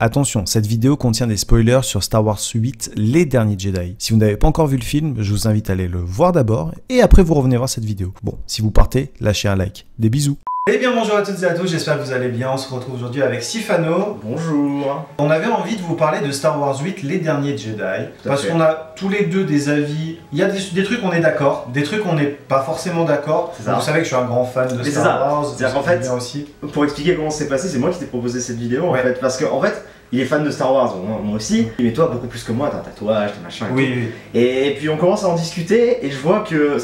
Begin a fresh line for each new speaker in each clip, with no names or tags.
Attention, cette vidéo contient des spoilers sur Star Wars 8, Les Derniers Jedi. Si vous n'avez pas encore vu le film, je vous invite à aller le voir d'abord et après vous revenez voir cette vidéo. Bon, si vous partez, lâchez un like. Des bisous. Eh bien bonjour à toutes et à tous, j'espère que vous allez bien. On se retrouve aujourd'hui avec Sifano.
Bonjour.
On avait envie de vous parler de Star Wars 8, Les Derniers Jedi. Parce qu'on a tous les deux des avis. Il y a des trucs on est d'accord, des trucs on n'est pas forcément d'accord. Vous savez que je suis un grand fan de Star Wars.
C'est-à-dire qu'en fait,
aussi.
Pour expliquer comment c'est passé, c'est moi qui t'ai proposé cette vidéo en fait. Parce qu'en fait, il est fan de Star Wars, moi aussi, mais toi beaucoup plus que moi, t'as un tatouage, t'as machin et tout.
Oui.
Et puis on commence à en discuter et je vois que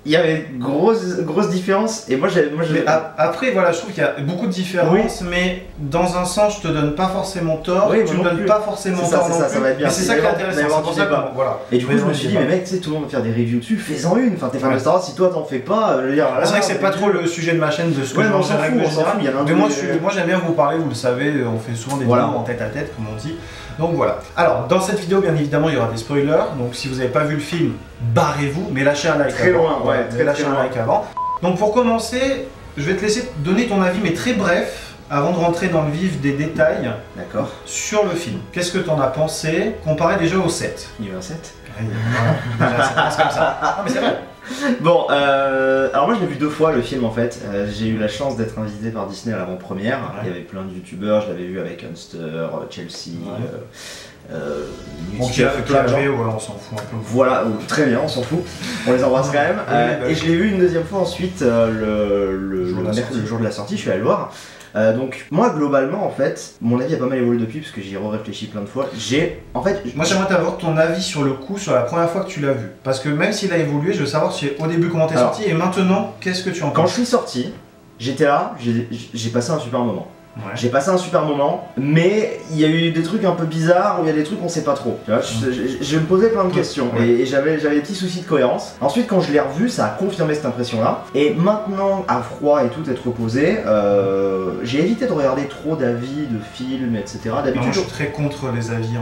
il y avait grosse différence et moi
mais après voilà, je trouve qu'il y a beaucoup de différences, mais dans un sens je te donne pas forcément tort, tu me donnes pas forcément tort non plus.
Ça va être bien.
Mais c'est ça qui est intéressant, c'est pour ça que voilà.
Et du coup je me suis dit mais mec, tu sais, tout le monde va faire des reviews dessus, fais-en une, enfin t'es fan de Star Wars, si toi t'en fais pas,
c'est vrai que c'est pas trop le sujet de ma chaîne de ce que
on s'en fout,
moi j'aime bien vous parler, vous le savez, on fait souvent des vidéos en tête à tête comme on dit. Donc voilà. Alors, dans cette vidéo, bien évidemment, il y aura des spoilers. Donc, si vous n'avez pas vu le film, barrez-vous, mais lâchez un like.
Très loin, ouais.
Lâchez un like avant. Donc, pour commencer, je vais te laisser donner ton avis, mais très bref, avant de rentrer dans le vif des détails sur le film. Qu'est-ce que tu en as pensé, comparé déjà au 7?
Il y a eu un 7.
Déjà, ça passe comme ça. Non, mais c'est vrai.
Bon, alors moi je l'ai vu 2 fois le film en fait. J'ai eu la chance d'être invité par Disney à l'avant-première. Il y avait plein de youtubeurs, je l'avais vu avec Hunster, Chelsea,
on s'en fout un peu.
Voilà, très bien, on s'en fout. On les embrasse quand même. Et je l'ai vu une deuxième fois ensuite le jour de la sortie, je suis allé le voir. Donc moi globalement en fait, mon avis a pas mal évolué depuis parce que j'y ai réfléchi plein de fois. Moi
j'aimerais avoir ton avis sur le coup, sur la première fois que tu l'as vu. Parce que même s'il a évolué, je veux savoir si au début comment t'es sorti et maintenant qu'est-ce que tu en penses.
Quand je suis sorti, j'étais là, j'ai passé un super moment. J'ai passé un super moment, mais il y a eu des trucs un peu bizarres, où il y a des trucs on sait pas trop. Tu vois, je me posais plein de questions et j'avais des petits soucis de cohérence. Ensuite, quand je l'ai revu, ça a confirmé cette impression-là. Et maintenant, à froid et tout être reposé, j'ai évité de regarder trop d'avis de films, etc.
D'habitude, je suis très contre les avis.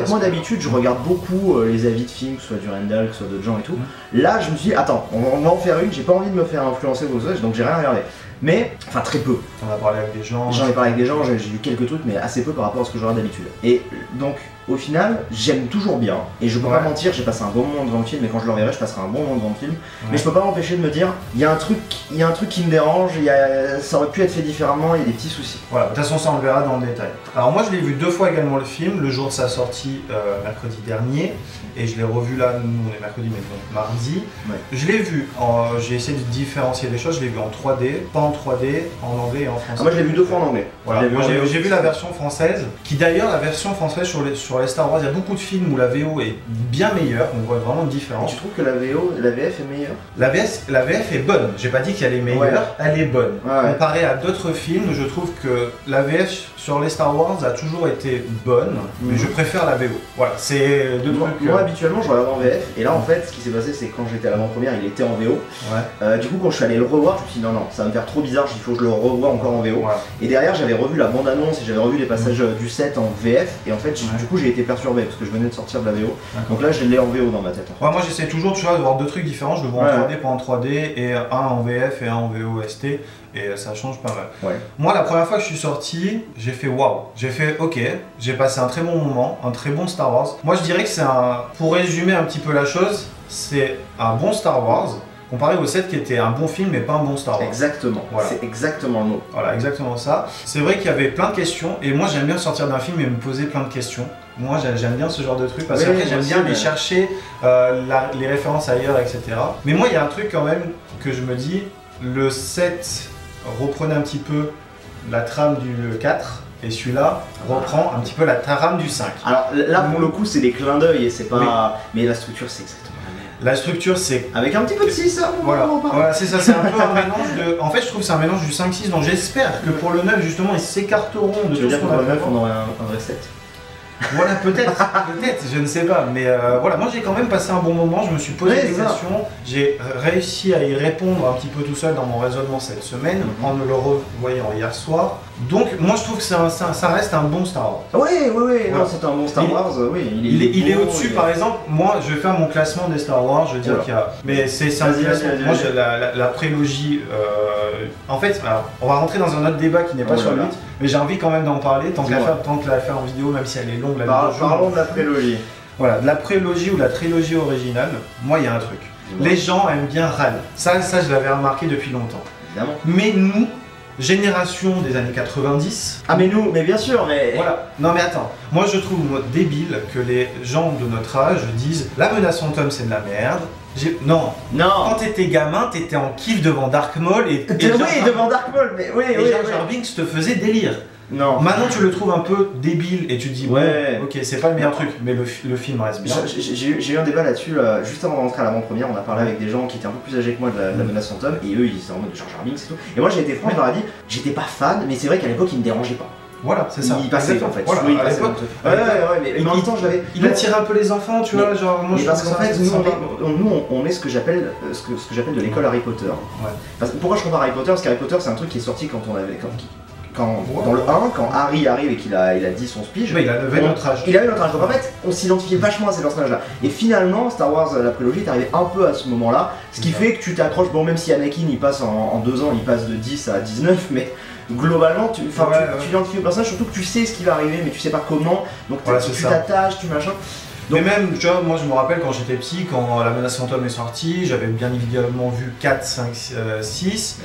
Moi, d'habitude, je regarde beaucoup les avis de films, que ce soit du Randall, que ce soit d'autres gens et tout. Là, je me suis dit, attends, on va en faire une. J'ai pas envie de me faire influencer vos autres, donc j'ai rien regardé. Mais, enfin très peu.
On a parlé avec des gens.
J'en ai parlé avec des gens, j'ai vu quelques trucs, mais assez peu par rapport à ce que je regarde d'habitude. Et donc, au final, j'aime toujours bien. Et je peux pas mentir, j'ai passé un bon moment devant le film, et quand je le reverrai, je passerai un bon moment devant le film. Mais je peux pas m'empêcher de me dire, il y a un truc qui me dérange, ça aurait pu être fait différemment, il y a des petits soucis.
Voilà, de toute façon, ça on le verra dans le détail. Alors moi, je l'ai vu 2 fois également le film, le jour de sa sortie, mercredi dernier. Et je l'ai revu là, nous on est mercredi, mais donc mardi. Je l'ai vu, j'ai essayé de différencier les choses, je l'ai vu en 3D, pas en 3D, en anglais et en français.
Moi je l'ai vu 2 fois en anglais.
Voilà. J'ai vu la version française, qui d'ailleurs la version française sur les Star Wars, il y a beaucoup de films où la VO est bien meilleure, on voit vraiment une différence.
Tu trouves que la VF est meilleure?
La VF est bonne, j'ai pas dit qu'elle est meilleure, elle est bonne. Comparée à d'autres films, je trouve que la VF sur les Star Wars a toujours été bonne, mais je préfère la VO. Voilà, c'est deux trucs.
Moi habituellement je regarde en VF, et là en fait ce qui s'est passé c'est que quand j'étais à l'avant-première il était en VO. Du coup quand je suis allé le revoir, je me suis dit non ça va me faire trop bizarre, il faut que je le revoie encore en VO. Et derrière j'avais revu la bande-annonce et j'avais revu les passages du set en VF, et en fait du coup j'ai été perturbé parce que je venais de sortir de la VO. Donc là je l'ai en VO dans ma tête.
Moi j'essaie toujours de voir 2 trucs différents, je le vois en 3D, pas en 3D, et un en VF et un en VOST. Et ça change pas mal. Moi, la première fois que je suis sorti, j'ai fait waouh. J'ai fait ok, j'ai passé un très bon moment, un très bon Star Wars. Moi, je dirais que c'est pour résumer un petit peu la chose, c'est un bon Star Wars comparé au 7 qui était un bon film mais pas un bon Star Wars.
Exactement, c'est exactement le mot.
Voilà, exactement ça. C'est vrai qu'il y avait plein de questions et moi j'aime bien sortir d'un film et me poser plein de questions. Moi j'aime bien ce genre de truc parce qu'après j'aime bien aller chercher les références ailleurs, etc. Mais moi il y a un truc quand même que je me dis, le 7 reprenait un petit peu la trame du 4 et celui-là reprend un petit peu la trame du 5.
Alors là pour le coup c'est des clins d'œil et c'est pas... Mais la structure c'est exactement la même.
La structure c'est...
Avec un petit peu de 6, ça,
voilà, c'est ça, c'est un peu un mélange de... En fait je trouve que c'est un mélange du 5-6, donc j'espère que pour le 9 justement ils s'écarteront de tout ce qu'on a.
Pour le 9 on aurait un vrai 7.
Voilà, peut-être, je ne sais pas, mais voilà, moi j'ai quand même passé un bon moment, je me suis posé des questions, j'ai réussi à y répondre un petit peu tout seul dans mon raisonnement cette semaine, en me le revoyant hier soir. Donc moi je trouve que ça reste un bon Star Wars.
Oui,
Voilà.
non, c'est un bon Star Wars, oui.
Il est au-dessus, par exemple, moi je vais faire mon classement des Star Wars, je veux dire
Voilà.
qu'il y a... Mais c'est un classement, moi j'ai la prélogie, en fait, alors, on va rentrer dans un autre débat qui n'est pas sur le 8, mais j'ai envie quand même d'en parler, tant que la faire en vidéo, même si elle est longue,
Parlons de la prélogie.
Voilà, de la prélogie ou de la trilogie originale, moi il y a un truc. Les gens aiment bien râler. Ça je l'avais remarqué depuis longtemps.
Évidemment.
Mais nous, génération des années 90...
Ah mais nous, mais bien sûr, mais...
Voilà. Non mais attends, moi je trouve débile que les gens de notre âge disent « La menace fantôme c'est de la merde ». Non. Quand t'étais gamin, t'étais en kiff devant Dark Maul et
devant Dark Maul, mais oui,
Jar Jar Binks te faisait délire.
Non.
Maintenant tu le trouves un peu débile et tu te dis bon, ok, c'est pas le meilleur truc, mais le film reste bien.
J'ai eu un débat là-dessus, juste avant de rentrer à l'avant-première, on a parlé avec des gens qui étaient un peu plus âgés que moi de la menace fantôme, et eux ils étaient en mode de Jar Jar Binks et tout. Et moi j'ai été franc, je leur ai dit, j'étais pas fan, mais c'est vrai qu'à l'époque il me dérangeait pas.
Voilà, c'est ça.
Il passait en fait.
Voilà,
il passait. Mais en même temps, j'avais.
Il attirait un peu les enfants, tu vois, genre. Moi,
parce qu'en fait, nous, on est ce que j'appelle de l'école Harry Potter. Pourquoi je compare Harry Potter? Parce qu'Harry Potter, c'est un truc qui est sorti quand on avait. Dans le 1, quand Harry arrive et qu'il a dit son speech,
il avait notre âge.
Il avait notre âge, donc en fait, on s'identifiait vachement à ces personnages-là. Et finalement, Star Wars, la prélogie, est arrivé un peu à ce moment-là, ce qui fait que tu t'accroches, bon, même si Anakin, il passe en 2 ans, il passe de 10 à 19, mais globalement, tu t'identifies au personnage, surtout que tu sais ce qui va arriver, mais tu sais pas comment, donc tu t'attaches, tu machin.
Donc, mais même, tu vois, moi je me rappelle quand j'étais petit, quand La menace fantôme est sortie, j'avais bien évidemment vu 4, 5, 6.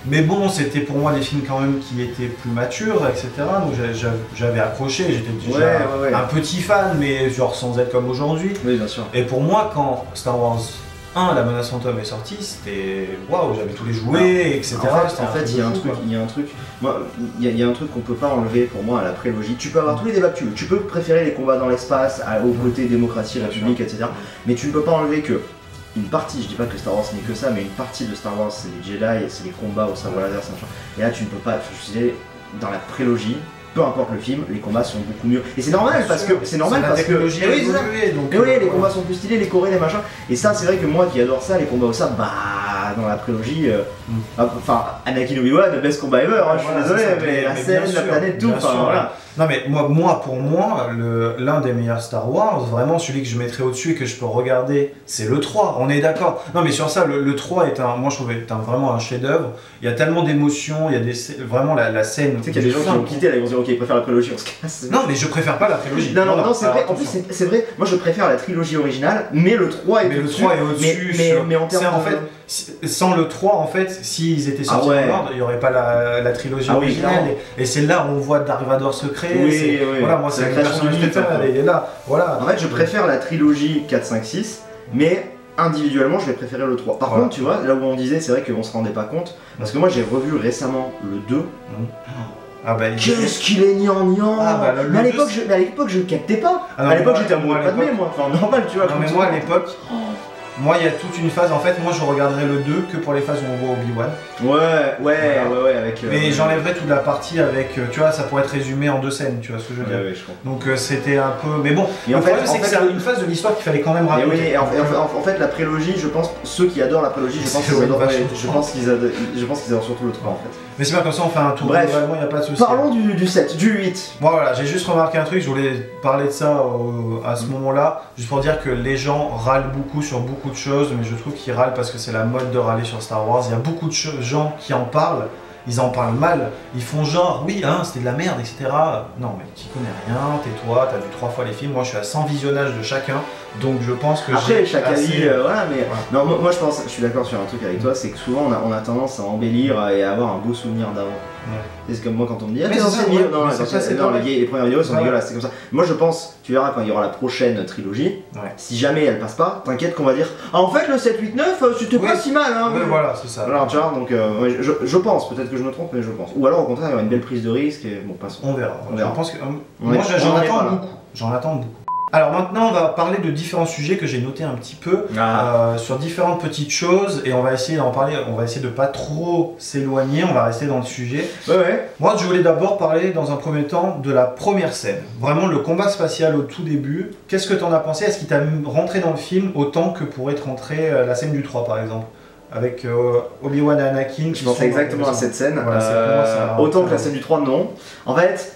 Mais bon, c'était pour moi des films quand même qui étaient plus matures, etc. Donc j'avais accroché, j'étais déjà un petit fan, mais genre sans être comme aujourd'hui.
Oui, bien sûr.
Et pour moi, quand Star Wars 1, La menace fantôme est sortie, c'était waouh, j'avais tous les jouets, etc.
En fait, il y a un truc, moi, il y a un truc qu'on peut pas enlever pour moi à la prélogie. Tu peux avoir tous les débats que tu veux, tu peux préférer les combats dans l'espace, au côté démocratie, république, etc. Mais tu ne peux pas enlever que une partie, je dis pas que Star Wars n'est que ça, mais une partie de Star Wars c'est les Jedi, c'est les combats au sabre laser, ça machin. Et là tu ne peux pas, je disais, dans la prélogie, peu importe le film, les combats sont beaucoup mieux. Et c'est normal parce que les combats sont plus stylés, les chorés, les machins. Et ça, c'est vrai que moi qui adore ça, les combats au sabre, dans la prélogie, enfin, Anakin Obi-Wan, le best combat ever, je suis désolé, mais la scène, la planète, tout, voilà.
Non mais pour moi, l'un des meilleurs Star Wars, vraiment celui que je mettrais au-dessus et que je peux regarder, c'est le 3, on est d'accord. Non mais sur ça, le 3 est moi je trouve vraiment un chef-d'œuvre. Il y a tellement d'émotions, il y a vraiment la scène.
Tu sais qu'il y a des gens qui ont quitté là, ils vont dire ok, ils préfèrent la prélogie, on se casse.
Non mais je préfère pas la prélogie.
Non, c'est vrai, en plus c'est vrai, moi je préfère la trilogie originale, mais le 3 est au-dessus. Mais en termes
en fait, sans le 3, en fait, s'ils étaient sortis dans l'ordre, il n'y aurait pas la trilogie originale. Et c'est là où on voit Dark Vador se créer. Voilà, moi c'est la création du mythe, elle est là. Voilà.
En fait, je préfère la trilogie 4, 5, 6, mais individuellement, je vais préférer le 3. Par contre, tu vois, là où on disait, c'est vrai qu'on se rendait pas compte, parce que moi j'ai revu récemment le 2. Qu'est-ce qu'il est gnangnan. Mais à l'époque, je captais pas. À l'époque, j'étais amoureux de Padmé, moi. Enfin, normal, tu vois.
Non, mais moi, à l'époque, moi, il y a toute une phase, en fait, moi je regarderais le 2 que pour les phases où on voit Obi-Wan.
Ouais, avec...
mais j'enlèverais toute la partie avec, tu vois, ça pourrait être résumé en 2 scènes, tu vois ce que je veux dire.
Ouais, je comprends.
Donc c'était un peu... Mais bon,
et
le problème c'est que c'est une phase de l'histoire qu'il fallait quand même raconter.
En fait, la prélogie, je pense, ceux qui adorent la prélogie, je pense qu'ils adorent surtout le 3, en fait.
Mais c'est pas comme ça, on fait un tour.
Bref,
il n'y a pas de souci.
Parlons du 7, du 8.
Bon, voilà, j'ai juste remarqué un truc, je voulais parler de ça à ce moment-là, juste pour dire que les gens râlent beaucoup sur beaucoup de choses, mais je trouve qu'ils râlent parce que c'est la mode de râler sur Star Wars. Il y a beaucoup de gens qui en parlent, ils en parlent mal, ils font genre, oui, hein, c'était de la merde, etc. Non, mais tu connais rien, tais-toi, t'as vu 3 fois les films, moi je suis à 100 visionnages de chacun, donc je pense que
après, chaque avis, voilà, mais... Voilà. Non, moi je suis d'accord sur un truc avec toi, c'est que souvent on a tendance à embellir et à avoir un beau souvenir d'avant. C'est comme moi quand on me dit, les premières vidéos sont dégueulasses, c'est comme ça. Moi je pense, tu verras quand il y aura la prochaine trilogie, si jamais elle passe pas, t'inquiète qu'on va dire, ah en fait le 7, 8, 9, c'était pas si mal, hein.
Voilà, c'est ça.
Alors tu vois, donc je pense, peut-être que je me trompe, mais je pense. Ou alors au contraire, il y aura une belle prise de risque et bon, passons.
On verra. Je pense que, moi j'en attends beaucoup. Alors maintenant on va parler de différents sujets que j'ai notés un petit peu sur différentes petites choses et on va essayer d'en parler, on va essayer de pas trop s'éloigner, on va rester dans le sujet. Moi je voulais d'abord parler dans un premier temps de la première scène, vraiment le combat spatial au tout début. Qu'est-ce que tu en as pensé? Est-ce qu'il t'a rentré dans le film autant que pourrait te rentrer la scène du 3 par exemple? avec Obi-Wan et Anakin.
Je pensais exactement à cette scène.
Voilà,
autant que la scène du 3, non. En fait,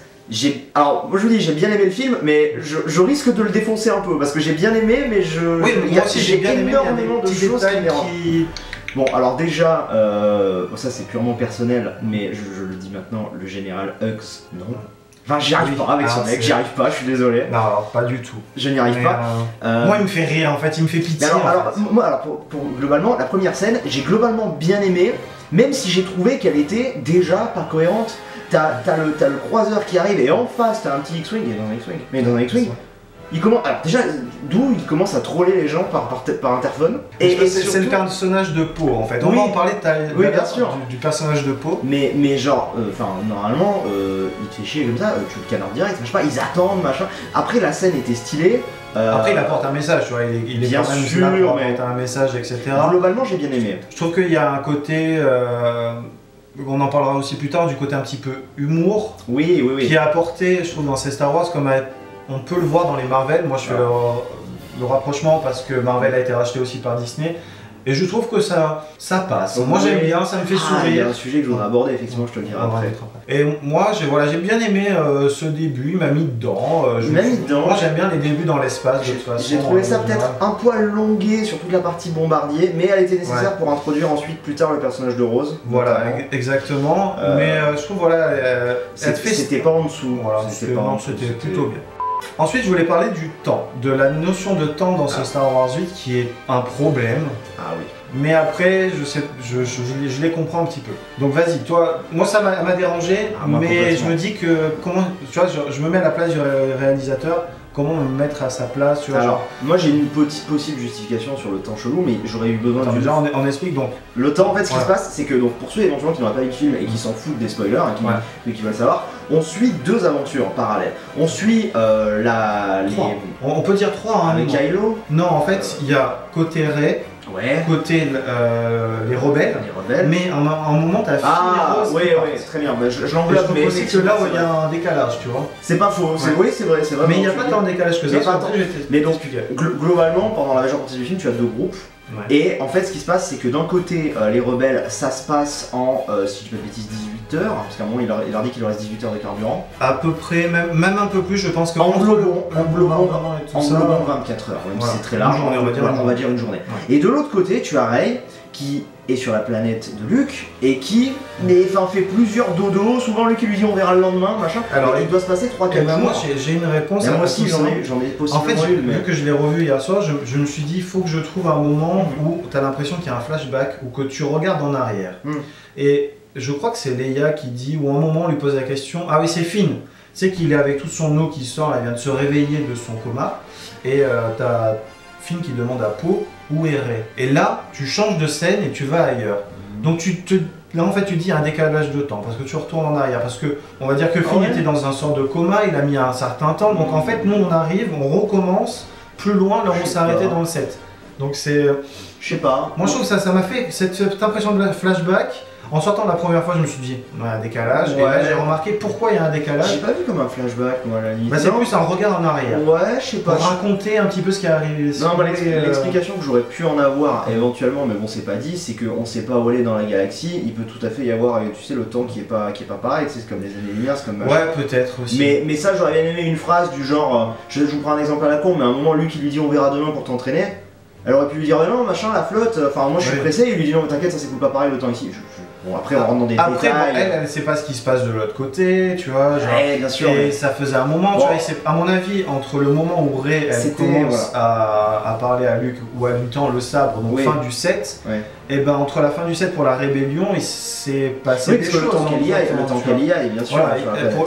alors, moi je vous dis, j'ai bien aimé le film, mais je risque de le défoncer un peu parce que j'ai bien aimé, mais
moi aussi j'ai bien aimé,
énormément de choses
qui...
Bon, alors déjà, ça c'est purement personnel, mais je le dis maintenant, le général Hux, non. Enfin, j'y arrive pas avec son mec, j'y arrive pas, je suis désolé.
Non, alors, pas du tout.
Je n'y arrive pas.
Moi, il me fait rire en fait, il me fait pitié.
Moi, pour globalement, la première scène, j'ai globalement bien aimé, même si j'ai trouvé qu'elle était déjà pas cohérente. T'as le croiseur qui arrive et en face, t'as un petit X-Wing, mais dans un X-Wing, il commence. Alors, déjà, d'où il commence à troller les gens par interphone.
Et c'est le personnage de Poe en fait. On va en parler
bien sûr.
Du personnage de Poe.
Mais genre, normalement, il te fait chier comme ça, tu le canards direct, je sais pas, ils attendent, machin. Après, la scène était stylée.
Après, il apporte un message, tu vois, il est
bien
quand même
sûr,
là pour apporter un message, etc.
Globalement, j'ai bien aimé.
Je trouve qu'il y a un côté. On en parlera aussi plus tard, du côté un petit peu humour.
Oui.
Qui est apporté, je trouve, dans ces Star Wars, comme on peut le voir dans les Marvel. Moi, je fais le rapprochement parce que Marvel a été racheté aussi par Disney. Et je trouve que ça passe. Moi j'aime bien, ça me fait sourire.
Il y a un sujet que je voudrais aborder, effectivement, je te le dirai après.
Et moi j'ai bien aimé ce début, il m'a mis dedans. Moi j'aime bien les débuts dans l'espace de toute façon.
J'ai trouvé ça peut-être un poil longué sur toute la partie bombardier, mais elle était nécessaire pour introduire ensuite plus tard le personnage de Rose.
Voilà, exactement. Mais je trouve
c'était pas en dessous.
C'était plutôt bien. Ensuite, je voulais parler du temps, de la notion de temps dans ce Star Wars 8 qui est un problème.
Ah oui.
Mais après, je les comprends un petit peu. Donc vas-y, toi, moi ça m'a dérangé, mais je me dis que, tu vois, je me mets à la place du réalisateur. Comment me mettre à sa place, tu vois.
Alors, moi j'ai une possible justification sur le temps chelou, mais j'aurais eu besoin de...
Déjà, on explique donc.
Le temps, en fait, ce qui se passe, c'est que donc, pour ceux éventuellement qui n'auraient pas vu le film et qui s'en foutent des spoilers, et qui veulent savoir, on suit deux aventures parallèles. On suit
on peut dire 3, hein.
Avec Kylo.
Non, en fait, il y a côté Rey.
Ouais.
Côté les rebelles. Mais à un moment, t'as fini Rose.
Ouais, très bien. Je l'englobe,
mais c'est que là où il y a un décalage, tu vois.
C'est pas faux. Oui, c'est vrai.
Mais il n'y a pas tant de décalage que ça.
Mais donc, globalement, pendant la majeure partie du film, tu as deux groupes. Ouais. Et en fait, ce qui se passe, c'est que d'un côté, les rebelles, ça se passe en, si je dis pas de bêtises, 18 heures, parce qu'à un moment, il leur dit qu'il leur reste 18 heures de carburant.
À peu près, même un peu plus, je pense que.
En globant 24 heures, même si c'est très large, on va dire une journée. Ouais. Et de l'autre côté, tu as Rey, qui est sur la planète de Luke, et qui fait plusieurs dodos, souvent Luke lui dit on verra le lendemain, machin. Alors il doit se passer 3-4 jours.
Moi j'ai une réponse.
Moi aussi j'en ai possiblement.
En fait, vu que je l'ai revu hier soir, je me suis dit il faut que je trouve un moment où tu as l'impression qu'il y a un flashback, ou que tu regardes en arrière. Et je crois que c'est Leia qui dit, ou à un moment on lui pose la question, ah oui c'est Finn, tu sais qu'il est avec toute son eau qui sort, elle vient de se réveiller de son coma, et t'as Finn qui demande à Poe où est Rey. Et là, tu changes de scène et tu vas ailleurs. Donc là en fait tu dis un décalage de temps, parce que tu retournes en arrière, parce que on va dire que Finn était dans un sort de coma, il a mis un certain temps, donc en fait nous on arrive, on recommence plus loin là où on s'est arrêté dans le 7. Donc c'est...
Je sais pas.
Moi je trouve que ça m'a fait cette impression de flashback. En sortant la première fois, je me suis dit, il y a un décalage, et là j'ai remarqué pourquoi il y a un décalage.
J'ai pas vu comme un flashback, moi, à la limite.
C'est plus un regard en arrière.
Ouais, je sais pas.
Pour raconter un petit peu ce qui est arrivé.
Non, l'explication que j'aurais pu en avoir éventuellement, mais bon, c'est pas dit, c'est qu'on sait pas où elle est dans la galaxie. Il peut tout à fait y avoir, tu sais, le temps qui est pas pareil, c'est comme les années-lumière, c'est comme.
Ouais, peut-être aussi.
Mais ça, j'aurais bien aimé une phrase du genre, je vous prends un exemple à la con, mais à un moment, Luke il lui dit on verra demain pour t'entraîner. Elle aurait pu lui dire non, machin, la flotte, enfin, moi je suis pressé, il lui dit non, mais t'inquiète, ça s'écoule pas pareil le temps ici. Bon, après, on rentre dans des détails.
Elle ne sait pas ce qui se passe de l'autre côté, tu vois. Genre,
ouais, bien sûr.
Et ça faisait un moment, tu vois, à mon avis, entre le moment où Rey commence à parler à Luke ou à lui tendre le sabre, donc fin du 7, et ben entre la fin du 7 pour la rébellion, il s'est passé des choses.
Le temps qu'elle y aille, bien sûr.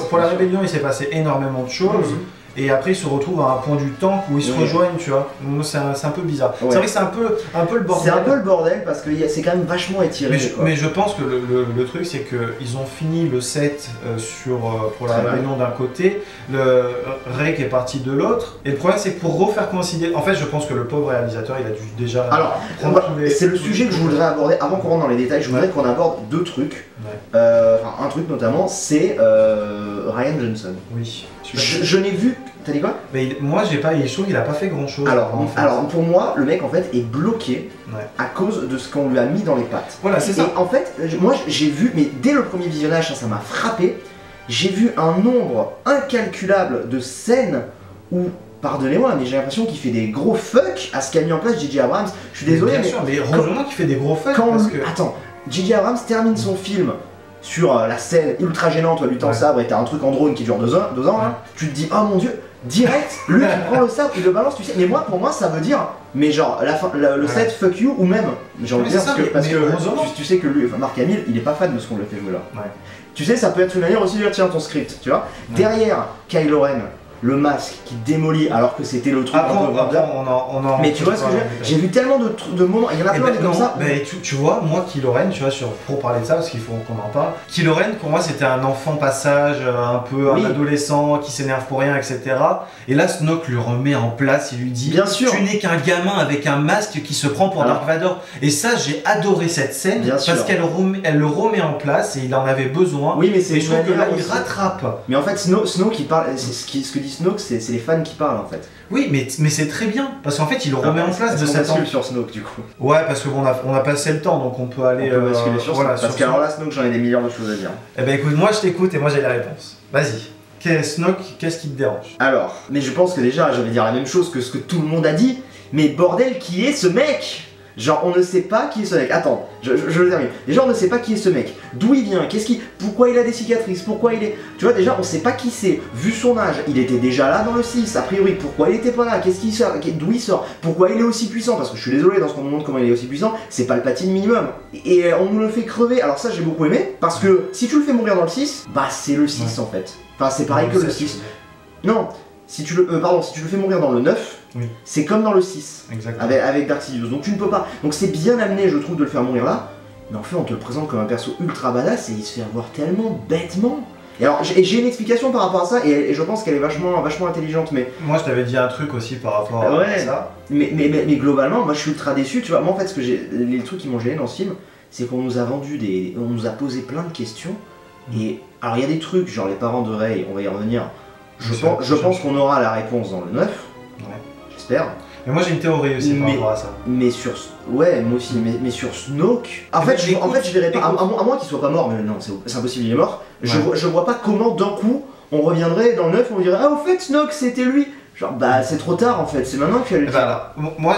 Pour la rébellion, il s'est passé énormément de choses. Et après ils se retrouvent à un point du temps où ils se rejoignent, tu vois. C'est un peu bizarre. C'est vrai que c'est un peu le bordel.
C'est un peu le bordel parce que c'est quand même vachement étiré.
Mais je pense que le truc c'est qu'ils ont fini le 7 pour la rébellion d'un côté, le Rey qui est parti de l'autre. Et le problème c'est que pour refaire coïncider, en fait je pense que le pauvre réalisateur il a dû déjà...
Alors, c'est le sujet que je voudrais aborder, avant qu'on rentre dans les détails, je voudrais qu'on aborde deux trucs. Un truc notamment, c'est Rian Johnson.
Oui.
Je n'ai vu. T'as dit quoi?
Mais moi j'ai pas, je trouve qu'il a pas fait grand chose.
Alors pour moi, le mec en fait est bloqué à cause de ce qu'on lui a mis dans les pattes.
Voilà, c'est ça.
Et en fait, moi j'ai vu, mais dès le premier visionnage, ça m'a frappé. J'ai vu un nombre incalculable de scènes où, pardonnez-moi, mais j'ai l'impression qu'il fait des gros fuck à ce qu'a mis en place J.J. Abrams. Je suis désolé,
bien sûr, mais heureusement qu'il fait des gros fuck.
Attends, J.J. Abrams termine son film sur la scène ultra gênante où elle lutte en sabre et t'as un truc en drone qui dure 2 ans, hein, tu te dis, oh mon dieu, direct, lui qui prend le sabre, il le balance, tu sais. Mais moi, pour moi, ça veut dire, mais genre, le set fuck you, ou même, j'ai envie de dire, parce que tu sais que lui, enfin, Mark Hamill, il est pas fan de ce qu'on lui fait jouer là. Tu sais, ça peut être une manière aussi de dire, tiens, ton script, tu vois. Derrière Kylo Ren, le masque qui démolit alors que c'était le truc mais tu vois ce que je veux dire, j'ai vu tellement de moments, il y en a plein comme ça.
Mais tu vois, moi Kylo Ren, tu vois, pour parler de ça parce qu'il faut qu'on en parle, Kylo Ren pour moi c'était un enfant passage, un peu un adolescent qui s'énerve pour rien, etc. Et là Snoke lui remet en place, il lui dit
bien sûr,
tu n'es qu'un gamin avec un masque qui se prend pour Dark Vador. Et ça j'ai adoré cette scène parce qu'elle le remet en place et il en avait besoin.
Oui, mais c'est
je trouve que là il rattrape.
Mais en fait Snoke il parle, ce que dit Snoke, c'est les fans qui parlent en fait.
Oui, mais c'est très bien parce qu'en fait il le remet en place de cette
bascule sur Snoke du coup.
Ouais, parce qu'on a passé le temps donc on peut aller
basculer sur Snoke. Parce qu'alors là Snoke, j'en ai des milliards de choses à dire.
Eh ben écoute, moi je t'écoute et moi j'ai les réponses. Vas-y. Snoke, qu'est-ce qui te dérange?
Alors, mais je pense que déjà je vais dire la même chose que ce que tout le monde a dit. Mais bordel, qui est ce mec? Genre on ne sait pas qui est ce mec. Attends, je le termine. Déjà on ne sait pas qui est ce mec. D'où il vient, pourquoi il a des cicatrices, pourquoi il est... Tu vois déjà on sait pas qui c'est. Vu son âge, il était déjà là dans le 6, a priori. Pourquoi il était pas là? D'où il sort? Pourquoi il est aussi puissant? Parce que je suis désolé, dans ce qu'on nous montre comment il est aussi puissant, c'est Palpatine minimum. Et on nous le fait crever. Alors ça j'ai beaucoup aimé, parce que si tu le fais mourir dans le 6, bah c'est le 6 en fait. Enfin c'est pareil que le 6. Non, si tu le fais mourir dans le 9, c'est comme dans le 6, avec Dark Sidious, donc tu ne peux pas. Donc c'est bien amené, je trouve, de le faire mourir là, mais en fait on te le présente comme un perso ultra badass et il se fait avoir tellement bêtement. Et alors j'ai une explication par rapport à ça et je pense qu'elle est vachement intelligente, mais... Moi
je t'avais dit un truc aussi par rapport à ça.
Mais globalement, moi je suis ultra déçu, tu vois. Moi en fait, les trucs qui m'ont gêné dans ce film, c'est qu'on nous a on nous a posé plein de questions, et alors il y a des trucs, genre les parents de Rey, on va y revenir, je pense qu'on aura la réponse dans le 9. J'espère.
Mais moi j'ai une théorie aussi par rapport à ça.
Mais sur... Ouais, moi aussi, mais sur Snoke... En fait, je verrais pas... À moins qu'il soit pas mort, mais non, c'est impossible, il est mort. Je vois pas comment d'un coup, on reviendrait dans le 9 et on dirait « Ah, au fait, Snoke, c'était lui !» Genre, bah c'est trop tard en fait, c'est maintenant qu'il y a le dire.
Moi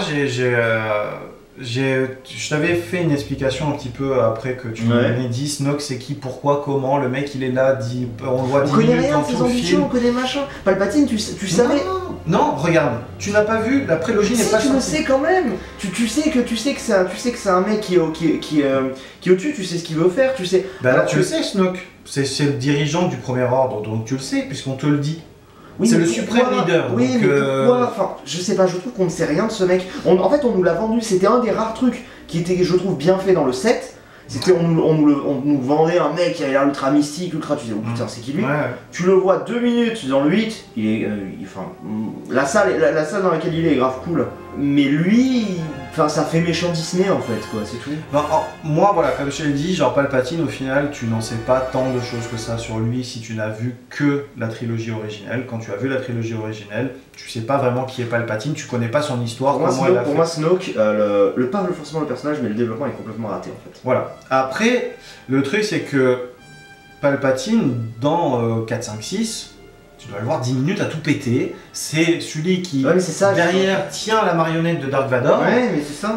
je t'avais fait une explication un petit peu après que tu m'avais dit Snoke c'est qui, pourquoi, comment, le mec il est là, on le voit 10 minutes dans tout le film.
On connaît machin. Palpatine, tu savais.
Non, regarde, tu n'as pas vu, la prélogie n'est pas sortie.
Tu le sais quand même. Tu sais que c'est un mec qui est au-dessus, tu sais ce qu'il veut faire, tu sais.
Bah là tu le sais Snoke, c'est le dirigeant du premier ordre, donc tu le sais puisqu'on te le dit. Oui, c'est le suprême leader.
Oui, donc, mais pourquoi Enfin, je sais pas, je trouve qu'on ne sait rien de ce mec. En fait, on nous l'a vendu, c'était un des rares trucs qui était, je trouve, bien fait dans le 7. C'était, on nous vendait un mec qui avait l'air ultra mystique, ultra... Tu disais, oh putain, c'est qui lui? Tu le vois 2 minutes dans le 8, il est... enfin, la salle dans laquelle il est grave cool. Mais lui... Enfin, ça fait méchant Disney en fait, quoi, c'est tout.
Ben, moi, voilà, comme je te l'ai dit, genre Palpatine, au final, tu n'en sais pas tant de choses que ça sur lui si tu n'as vu que la trilogie originelle. Quand tu as vu la trilogie originelle, tu sais pas vraiment qui est Palpatine, tu connais pas son histoire,
pour moi, Snoke, pas forcément le personnage, mais le développement est complètement raté en fait.
Voilà. Après, le truc c'est que Palpatine, dans 4, 5, 6, tu dois le voir 10 minutes à tout péter, c'est celui qui derrière tient la marionnette de Dark Vador,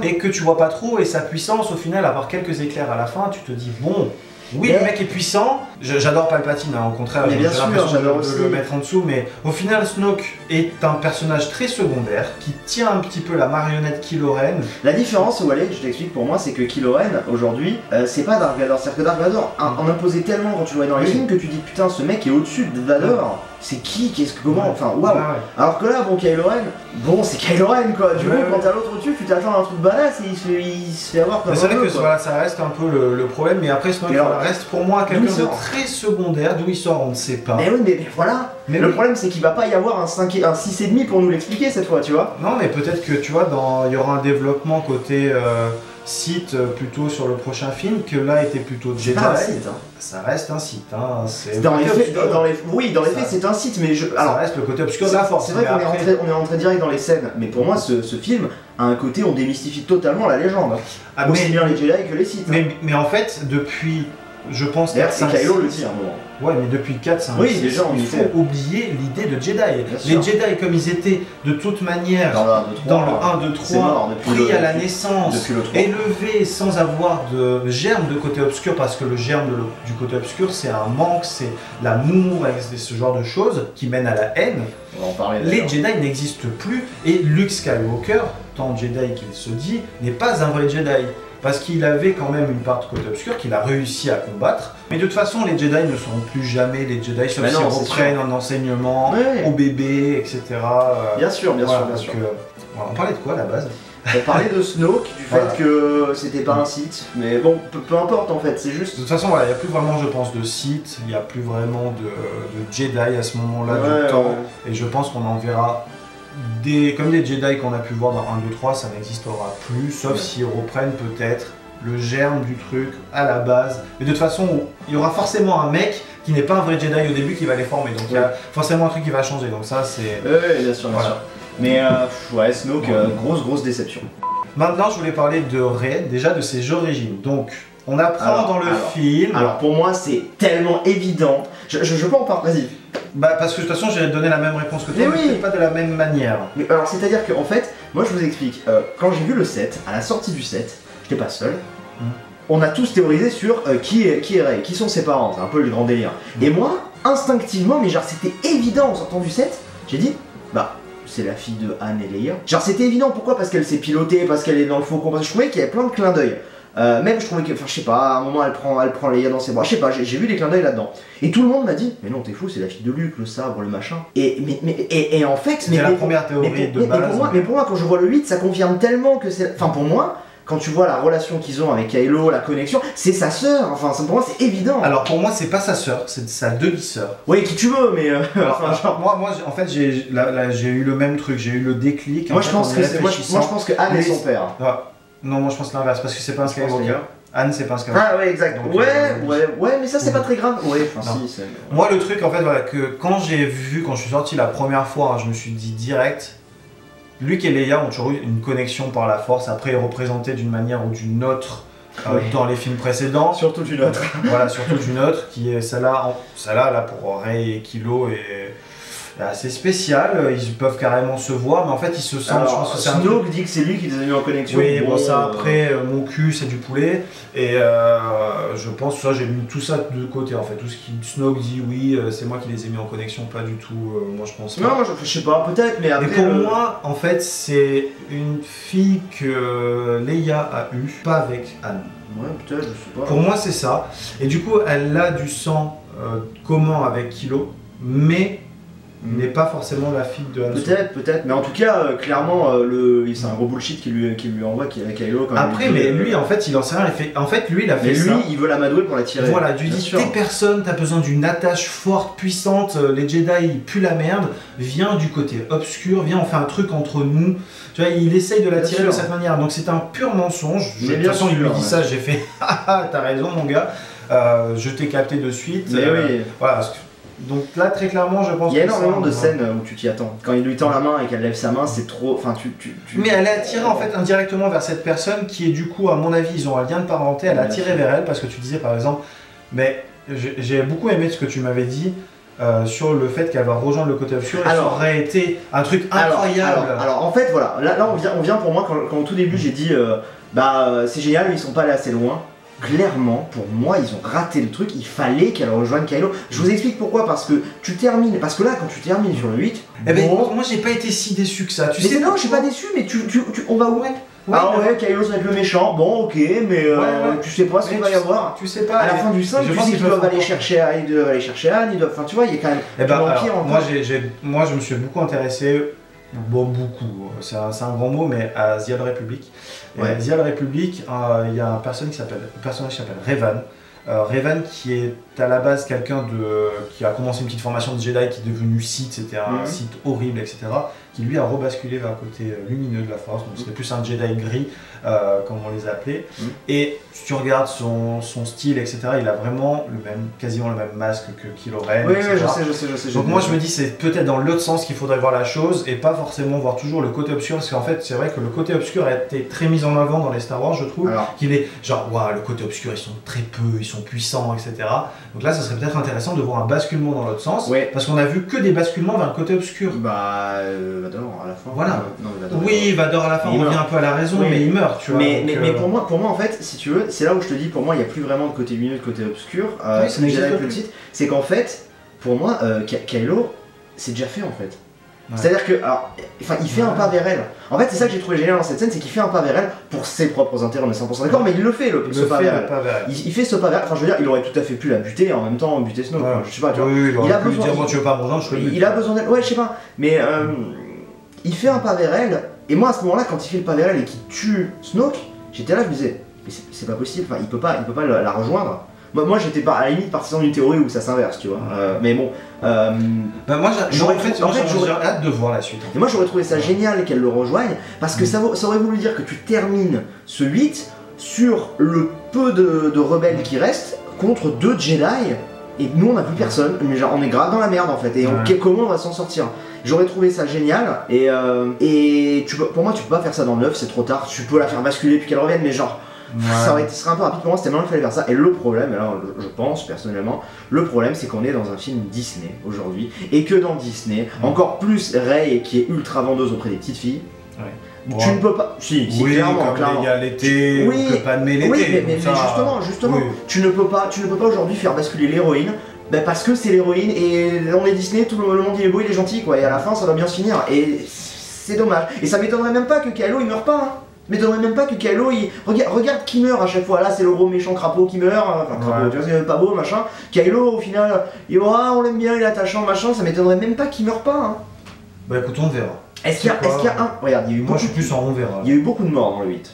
et que tu vois pas trop, et sa puissance au final, à part quelques éclairs à la fin, tu te dis bon, oui le mec est puissant, j'adore Palpatine, hein, au contraire j'ai l'impression de le mettre en dessous, mais au final Snoke est un personnage très secondaire, qui tient un petit peu la marionnette Kylo Ren.
La différence où elle est, je t'explique pour moi, c'est que Kylo Ren aujourd'hui, c'est pas Dark Vador, c'est-à-dire que Dark Vador en imposait tellement quand tu le voyais dans les films que tu dis putain ce mec est au-dessus de Vador. C'est qui? Qu'est-ce que comment? Enfin, waouh! Alors que là, bon, Kylo Ren, bon, c'est Kylo Ren quoi. Du coup, quand t'as l'autre au-dessus, tu t'attends à un truc badass et il se fait avoir comme
ça. C'est vrai que voilà, ça reste un peu le problème, mais après, Snoke reste pour moi quelqu'un de très secondaire. D'où il sort, on ne sait pas.
Mais oui, mais voilà! Mais le problème, c'est qu'il va pas y avoir un 6,5 pour nous l'expliquer cette fois, tu vois?
Non, mais peut-être que tu vois, il y aura un développement côté. Sith plutôt sur le prochain film, que là était plutôt Jedi. Ça reste un Sith. Hein.
Oui, dans les faits, c'est un Sith, mais
ça reste le côté obscur de la Force.
C'est vrai qu'on est rentré direct dans les scènes, mais pour moi, ce film a un côté, on démystifie totalement la légende. Aussi bien les Jedi que les Sith.
Mais en fait, depuis, je pense...
D'ailleurs, c'est Kylo le dit à un moment.
Ouais, mais depuis 4-5
il faut
oublier l'idée de Jedi. Les Jedi, comme ils étaient de toute manière dans le 1, 2, 3, pris à la naissance, élevés sans avoir de germe de côté obscur, parce que le germe du côté obscur, c'est un manque, c'est l'amour, ce genre de choses qui mènent à la haine.
On va en parler.
Les Jedi n'existent plus, et Luke Skywalker, tant Jedi qu'il se dit, n'est pas un vrai Jedi. Parce qu'il avait quand même une part de côté obscur qu'il a réussi à combattre. Mais de toute façon, les Jedi ne seront plus jamais les Jedi, sauf s'ils reprennent un enseignement au bébé, etc.
Bien sûr, bien sûr.
On parlait de quoi à la base?
On parlait de Snoke, du fait que c'était pas un Sith, mais bon, peu importe en fait, c'est juste...
De toute façon, il n'y a plus vraiment, je pense, de Sith, il n'y a plus vraiment de Jedi à ce moment-là du temps, et je pense qu'on en verra... Comme les Jedi qu'on a pu voir dans 1, 2, 3, ça n'existera plus, sauf s'ils reprennent peut-être le germe du truc à la base. Mais de toute façon, il y aura forcément un mec qui n'est pas un vrai Jedi au début qui va les former, donc il y a forcément un truc qui va changer, donc ça c'est...
Oui, bien sûr, bien sûr. Mais Snoke, grosse déception.
Maintenant, je voulais parler de Rey, déjà de ses origines. Donc, on apprend dans le film...
Alors pour moi, c'est tellement évident. Je peux en parler, vas-y.
Bah parce que de toute façon j'allais te donner la même réponse que toi, mais peut-être pas de la même manière.
Mais alors c'est à dire qu'en fait, moi je vous explique, quand j'ai vu le 7, à la sortie du 7, j'étais pas seul, on a tous théorisé sur qui est Rey, qui sont ses parents, c'est un peu le grand délire. Et moi, instinctivement, mais genre c'était évident en sortant du 7, j'ai dit, bah c'est la fille de Han et Leia. Genre c'était évident, pourquoi? Parce qu'elle s'est pilotée, parce qu'elle est dans le faucon, parce que je trouvais qu'il y avait plein de clins d'œil. Même je trouvais que, enfin je sais pas, à un moment elle prend Leia dans ses bras, je sais pas, j'ai vu des clins d'œil là-dedans. Et tout le monde m'a dit, mais non t'es fou, c'est la fille de Luke, le sabre, le machin. Et en fait,
c'était la première théorie de base.
Mais pour moi, quand je vois le 8, ça confirme tellement que c'est... Enfin pour moi, quand tu vois la relation qu'ils ont avec Kylo, la connexion, c'est sa sœur, enfin pour moi c'est évident.
Alors pour moi c'est pas sa sœur, c'est sa demi-sœur.
Oui, qui tu veux, mais...
moi en fait j'ai eu le même truc, j'ai eu le déclic.
Moi je pense que Han est son père.
Non, moi je pense l'inverse, parce que c'est pas un Skywalker. Han, c'est pas un Skywalker.
Ah ouais, exact. Donc, ouais, mais ça c'est pas très grave. Ouais, enfin si, c'est...
Moi le truc en fait, voilà, que quand je suis sorti la première fois, je me suis dit direct, Luke et Leia ont toujours eu une connexion par la force, après représentés d'une manière ou d'une autre dans les films précédents.
Surtout d'une autre.
Voilà, surtout d'une autre, qui est celle-là là pour Rey et Kylo et... assez spécial, ils peuvent carrément se voir, mais en fait ils se sentent.
Alors, je pense que Snoke dit que c'est lui qui les a mis en connexion.
Oui, bon, ça après, mon cul c'est du poulet, et je pense que ça, j'ai mis tout ça de côté en fait. Tout ce qui Snoke dit, oui, c'est moi qui les ai mis en connexion, pas du tout, moi je pense pas.
Non, moi je sais pas, peut-être, mais après.
Et pour moi, en fait, c'est une fille que Leia a eue, pas avec Han.
Ouais, peut-être, je sais pas.
Pour moi, c'est ça. Et du coup, elle a du sang commun avec Kylo, mais n'est pas forcément la fille de Han Solo.
Peut-être, mais en tout cas, clairement, c'est un gros bullshit qu'il lui envoie Kylo.
Après, mais lui, en fait, il en sait rien. En fait, lui, il a fait ça.
Mais lui, il veut l'amadouer pour la tirer.
Voilà, lui dit, t'es personne, t'as besoin d'une attache forte, puissante, les Jedi, ils puent la merde, viens du côté obscur, viens, on fait un truc entre nous. Tu vois, il essaye de la tirer de cette manière. Donc c'est un pur mensonge. De toute façon, il lui dit ça, j'ai fait, haha, t'as raison, mon gars, je t'ai capté de suite.
Mais oui.
Voilà, donc là, très clairement, je pense
qu'il y a énormément de scènes où tu t'y attends. Quand il lui tend la main et qu'elle lève sa main, c'est trop... Enfin,
Mais elle est attirée en fait indirectement vers cette personne qui est du coup, à mon avis, ils ont un lien de parenté, elle est attirée vers elle parce que tu disais par exemple, mais j'ai beaucoup aimé ce que tu m'avais dit sur le fait qu'elle va rejoindre le côté obscur et ça aurait été un truc incroyable.
Alors en fait, voilà, là on vient pour moi, quand au tout début j'ai dit, c'est génial, ils sont pas allés assez loin. Clairement, pour moi, ils ont raté le truc, il fallait qu'elle rejoigne Kylo. Je vous explique pourquoi, parce que parce que là, quand tu termines sur le 8...
moi j'ai pas été si déçu que ça, tu sais.
Non, je suis pas déçu, mais on va où? Kylo ça va être le méchant, bon ok, mais tu sais pas ce qu'il va y avoir.
Tu sais pas.
À la fin du 5, tu sais qu'ils doivent aller chercher Han, enfin tu vois, il y a quand même l'Empire encore.
Moi je me suis beaucoup intéressé, beaucoup, c'est un grand mot, mais à The Old Republic. Et à The Old Republic, il y a un personnage qui s'appelle Revan. Revan qui est à la base quelqu'un qui a commencé une petite formation de Jedi, qui est devenu Sith, c'était un Sith horrible, etc. Qui lui a rebasculé vers le côté lumineux de la Force, donc c'était plus un Jedi gris, comme on les appelait. Et si tu regardes son style, etc., il a vraiment quasiment le même masque que Kylo Ren.
Oui, je sais.
Donc moi je me dis c'est peut-être dans l'autre sens qu'il faudrait voir la chose et pas forcément voir toujours le côté obscur, parce qu'en fait c'est vrai que le côté obscur a été très mis en avant dans les Star Wars, je trouve. Qu'il est genre waouh, le côté obscur, ils sont très peu, ils sont puissants, etc. Donc là ça serait peut-être intéressant de voir un basculement dans l'autre sens, parce qu'on a vu que des basculements vers le côté obscur.
Vador à la fin.
Voilà. Vador à la fin, on revient un peu à la raison, mais il meurt, tu vois.
Mais pour moi en fait, si tu veux, c'est là où je te dis, pour moi il n'y a plus vraiment de côté lumineux, de côté obscur. C'est qu'en fait, pour moi, Kylo, c'est déjà fait en fait. C'est-à-dire que, il fait un pas vers elle. En fait, c'est ça que j'ai trouvé génial dans cette scène, c'est qu'il fait un pas vers elle pour ses propres intérêts, on est 100% d'accord, mais il le fait, ce pas vers elle. Il fait ce pas vers elle. Enfin, je veux dire, il aurait tout à fait pu la buter et en même temps buter Snoke. Je sais pas, tu vois.
Il a besoin. Dire, tu veux pas me rejoindre, je
il a besoin d'elle. Ouais, je sais pas. Mais il fait un pas vers elle, et moi à ce moment-là, quand il fait le pas vers elle et qu'il tue Snoke, j'étais là, je me disais, mais c'est pas possible. Enfin, il peut pas la rejoindre. Moi j'étais pas à la limite partisan d'une théorie où ça s'inverse, tu vois. Mais bon.
Moi j'aurais hâte de voir la suite.
Et moi j'aurais trouvé ça génial qu'elle le rejoigne, parce que ça aurait voulu dire que tu termines ce 8 sur le peu de rebelles qui restent contre 2 Jedi, et nous on n'a plus personne, mais genre on est grave dans la merde en fait, et comment on va s'en sortir? J'aurais trouvé ça génial, et pour moi tu peux pas faire ça dans le 9, c'est trop tard, tu peux la faire basculer puis qu'elle revienne, mais genre. Ça serait un peu rapide pour moi, c'était maintenant qu'il fallait faire ça. Et le problème, alors je pense personnellement, le problème c'est qu'on est dans un film Disney aujourd'hui, et que dans Disney, encore plus Rey qui est ultra vendeuse auprès des petites filles, tu ne peux pas. Si, clairement.
Il y a l'été, on peut pas aimer l'été.
Oui, mais justement, tu ne peux pas aujourd'hui faire basculer l'héroïne. Parce que c'est l'héroïne et on est Disney, tout le monde il est beau, il est gentil quoi, et à la fin ça va bien se finir. Et c'est dommage. Et ça m'étonnerait même pas que Kylo il meure pas. Hein. M'étonnerait même pas que Kylo il. Regarde qui meurt à chaque fois, là c'est le gros méchant crapaud qui meurt, enfin crapaud, tu vois, c'est pas beau machin. Kylo au final, on l'aime bien, il est attachant machin, ça m'étonnerait même pas qu'il meure pas. Hein.
Bah écoute, on verra.
Est-ce qu'il y a un. Regarde, il y a eu
moi je suis plus en on verra.
Il y a eu beaucoup de morts dans le 8.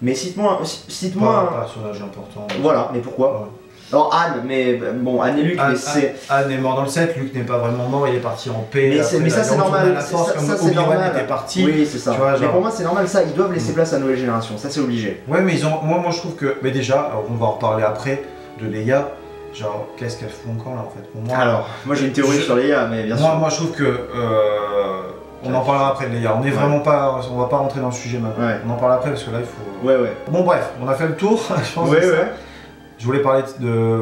Mais cite-moi.
Pas un personnage important.
Voilà, mais pourquoi Alors Anne, mais bon, Anne et Luke, mais c'est...
Anne est mort dans le 7, Luke n'est pas vraiment mort, il est parti en paix.
Mais ça c'est normal, ça c'est normal.
Était parti.
Oui, c'est ça.
Tu vois,
mais pour moi c'est normal ça, ils doivent laisser place à la nouvelle génération, ça c'est obligé.
Ouais, mais moi je trouve que... Mais déjà, on va en reparler après, de Leia. Genre, qu'est-ce qu'elle fout encore là en fait pour moi?
Alors, moi j'ai une théorie sur Leia, mais bien sûr.
Moi je trouve que... on en parlera après de Leia, on est vraiment pas... On va pas rentrer dans le sujet maintenant. On en parle après parce que là il faut...
Ouais.
Bon bref, on a fait le tour, je pense.
Ouais.
Je voulais parler de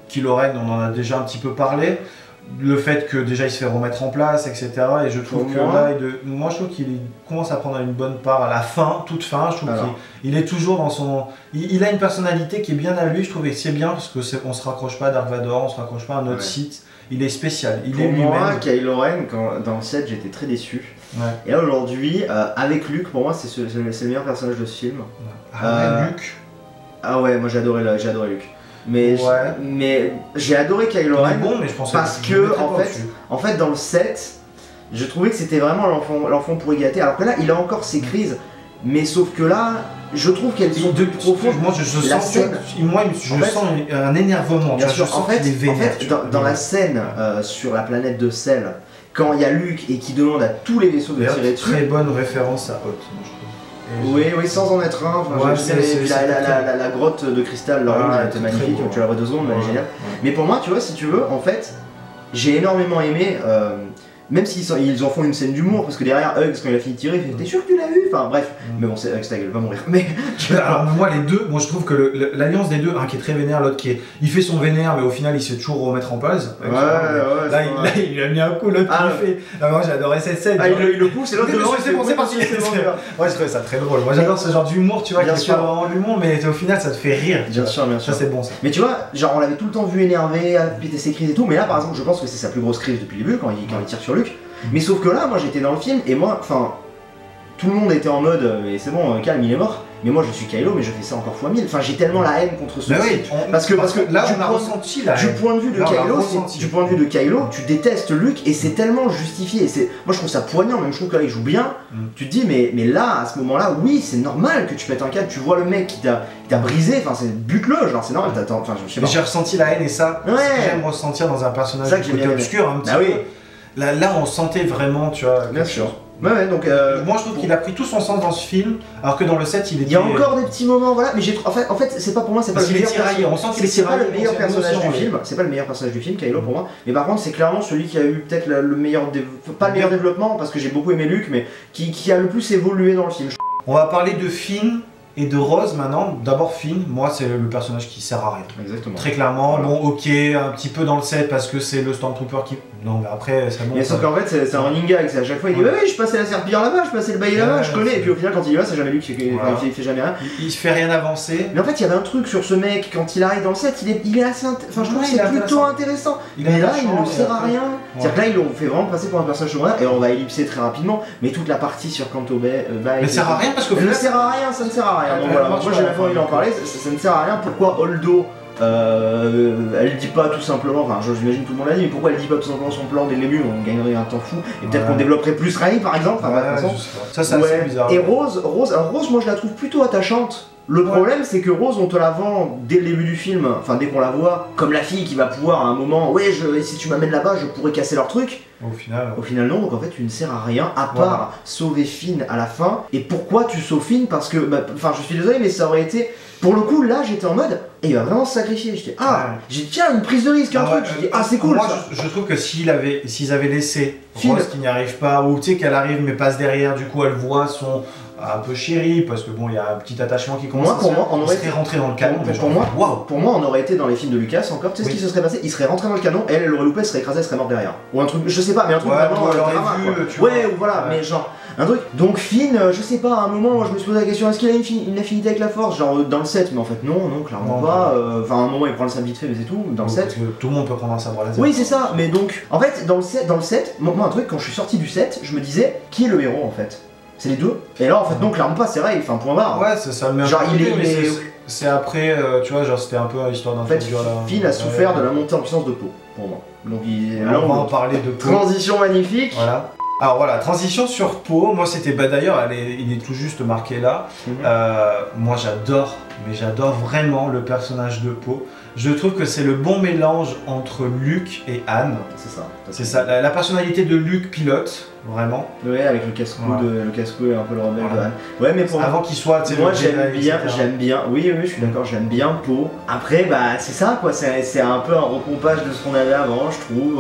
Kylo Ren, on en a déjà un petit peu parlé. Le fait que déjà il se fait remettre en place, etc. Et je trouve que là, moi je trouve qu'il commence à prendre une bonne part à la fin, toute fin. Je trouve qu'il est toujours dans son... Il a une personnalité qui est bien à lui, je trouve, et c'est bien parce qu'on se raccroche pas à Dark Vador, on se raccroche pas à un autre site. Il est spécial, il est lui-même.
Pour moi, Kylo Ren, dans le 7, j'étais très déçu. Et là aujourd'hui, avec Luke, pour moi c'est le meilleur personnage de ce film.
Luke.
Ah ouais, moi j'ai adoré Luke. Mais j'ai adoré Kylo Ren parce que en fait dans le 7, je trouvais que c'était vraiment l'enfant pourri gâté. Alors que là, il a encore ses crises, mais sauf que là, je trouve qu'elles sont plus profondes.
Moi je sens un énervement.
Bien sûr, en fait, dans la scène sur la planète de sel, quand il y a Luke et qui demande à tous les vaisseaux de tirer dessus.
Très bonne référence à Hoth.
Oui, sans en être un. La grotte de cristal, l'orange, elle était magnifique. Tu la vois 2 secondes, elle est géniale. Mais pour moi, tu vois, si tu veux, en fait, j'ai énormément aimé. Même s'ils en font une scène d'humour, parce que derrière Hugs, quand il a fini de tirer, il fait t'es sûr que tu l'as vu? Enfin bref, mais bon, c'est Hugs, ta gueule, va mourir. Mais
alors, moi, les deux, je trouve que l'alliance des deux, un qui est très vénère, l'autre qui est. Il fait son vénère, mais au final, il se fait toujours remettre en place. Là, il lui a mis un coup, l'autre qui fait. Moi, j'ai adoré cette scène.
Il le pousse et l'autre devant,
c'est parti. Moi, je trouvais ça très drôle. Moi, j'adore ce genre d'humour, tu vois, qui est pas vraiment l'humour, mais au final, ça te fait rire.
Bien sûr.
Ça, c'est bon, ça.
Mais tu vois, genre, on l'avait tout le temps vu énervé, à péter ses crises et tout, mais là, par exemple, je pense que c'est sa plus grosse crise depuis le début, quand il tire sur Luke. Mais sauf que là, moi j'étais dans le film et moi, enfin, tout le monde était en mode, mais c'est bon, calme, il est mort. mais moi je suis Kylo, mais je fais ça encore fois 1000. Enfin, j'ai tellement la haine contre ce
oui,
parce que
là on a ressenti la haine.
Du point de vue de Kylo, tu détestes Luke et c'est tellement justifié. Moi je trouve ça poignant, même je trouve que là il joue bien. Tu te dis mais là à ce moment-là, oui c'est normal que tu pètes un câble. Tu vois le mec qui t'a brisé, enfin c'est bute-le, genre c'est normal. Enfin je sais pas.
Mais j'ai ressenti la haine et ça, c'est ce que j'aime ressentir dans un personnage du côté obscur un petit peu. Là on sentait vraiment, tu vois.
Bien sûr. Ouais, donc
moi je trouve qu'il a pris tout son sens dans ce film, alors que dans le 7 il était...
Il y a encore des petits moments, voilà, mais en fait c'est pas pour moi, c'est pas le meilleur
personnage. On sent que
c'est pas le meilleur personnage du film, c'est pas le meilleur personnage du film, Kylo pour moi, mais par contre c'est clairement celui qui a eu peut-être le meilleur, pas le meilleur développement, parce que j'ai beaucoup aimé Luke, mais qui a le plus évolué dans le film.
On va parler de Finn et de Rose maintenant. D'abord Finn, moi c'est le personnage qui sert à rien.
Exactement.
Très clairement, bon ok, un petit peu dans le set parce que c'est le Stormtrooper qui... Non mais après ça monte.
Mais sauf qu'en fait c'est un running gag, c'est à chaque fois il dit oui je passais la serpillière là-bas, je passais le bailli là-bas, je connais, et puis au final quand il y va c'est jamais lui qui fait jamais rien.
Il fait rien avancer.
Mais en fait il y avait un truc sur ce mec, quand il arrive dans le set, il est assez... Enfin je trouve que c'est plutôt intéressant. Mais là il ne sert à rien. C'est-à-dire que là ils l'ont fait vraiment passer pour un personnage secondaire, et on va ellipser très rapidement, mais toute la partie sur Canto Bay...
Mais ça sert à rien parce que...
Ça ne sert à rien, ça ne sert à rien. Donc voilà, moi j'ai pas envie d'en parler, ça ne sert à rien. Pourquoi Holdo elle dit pas tout simplement, enfin j'imagine tout le monde l'a dit, mais pourquoi elle dit pas tout simplement son plan dès le début? On gagnerait un temps fou, et peut-être qu'on développerait plus Rey par exemple, enfin de toute façon.
Ça c'est assez bizarre.
Et Rose moi je la trouve plutôt attachante. Le problème c'est que Rose on te la vend dès le début du film, enfin dès qu'on la voit, comme la fille qui va pouvoir à un moment, ouais si tu m'amènes là-bas je pourrais casser leur truc. Au final non, donc en fait tu ne sers à rien à part sauver Finn à la fin. Et pourquoi tu sauves Finn? Parce que, enfin je suis désolé mais ça aurait été... Pour le coup là j'étais en mode, et il va vraiment se sacrifier. J'ai dit tiens une prise de risque, un truc, j'ai dit c'est cool.
Moi je trouve que s'ils avaient laissé Rose qui n'y arrive pas, ou tu sais qu'elle arrive mais passe derrière, du coup elle voit son... un peu chéri, parce que bon, il y a un petit attachement qui commence on serait rentré dans le canon.
Pour moi, on aurait été dans les films de Lucas encore. Tu sais ce qui se serait passé? Il serait rentré dans le canon, elle aurait loupé, elle serait écrasée, elle serait morte derrière. Ou un truc, je sais pas, mais un truc vraiment. Ou voilà, mais genre, un truc. Donc Finn, je sais pas, à un moment, je me suis posé la question, est-ce qu'il a une affinité avec la force? Genre dans le 7, mais en fait, non, clairement pas. Enfin, à un moment, il prend le sabre vite fait, mais c'est tout. Dans le 7.
Tout le monde peut prendre un sabre laser.
Oui, c'est ça, mais donc, en fait, dans le 7, moi, un truc, quand je suis sorti du 7, je me disais, qui est le héros en fait? C'est les deux. Et là en fait non, clairement pas, c'est Rey, enfin point barre.
Ouais, c'est ça le même.
Genre
c'est après, tu vois, genre c'était un peu l'histoire d'un...
En fait, Finn a souffert de la montée en puissance de Poe, pour moi. Donc
là on va en parler de Poe.
Transition magnifique.
Voilà. Alors voilà, transition sur Poe, moi c'était, d'ailleurs il est tout juste marqué là. Moi j'adore vraiment le personnage de Poe. Je trouve que c'est le bon mélange entre Luke et Han.
C'est ça.
C'est ça, la personnalité de Luke pilote, vraiment.
Ouais, avec le casse-cou et un peu le rebelle de Han. Ouais, mais pour
avant qu'il soit,
moi j'aime bien, oui, je suis d'accord, j'aime bien Poe. Après, c'est ça quoi, c'est un peu un recompage de ce qu'on avait avant, je trouve.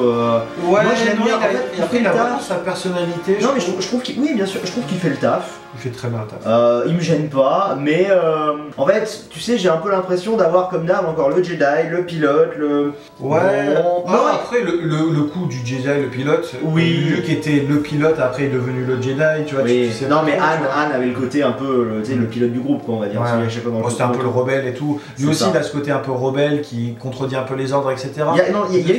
Ouais, moi j'aime bien, après il a vraiment sa personnalité.
Non, mais je trouve qu'il, oui, bien sûr, je trouve qu'il fait le taf.
Il fait très bien le taf.
Il me gêne pas, mais en fait, tu sais, j'ai un peu l'impression d'avoir comme d'hab encore le Jedi, le pilote, le...
Ouais, non, après le coup du Jedi, le pilote, Luke était le pilote, après il est devenu le Jedi, tu vois.
Oui. Non mais Han avait le côté un peu, tu sais, le pilote du groupe, quoi, on va dire.
C'était un peu le rebelle et tout. Lui aussi il a ce côté un peu rebelle qui contredit un peu les ordres, etc.
Il y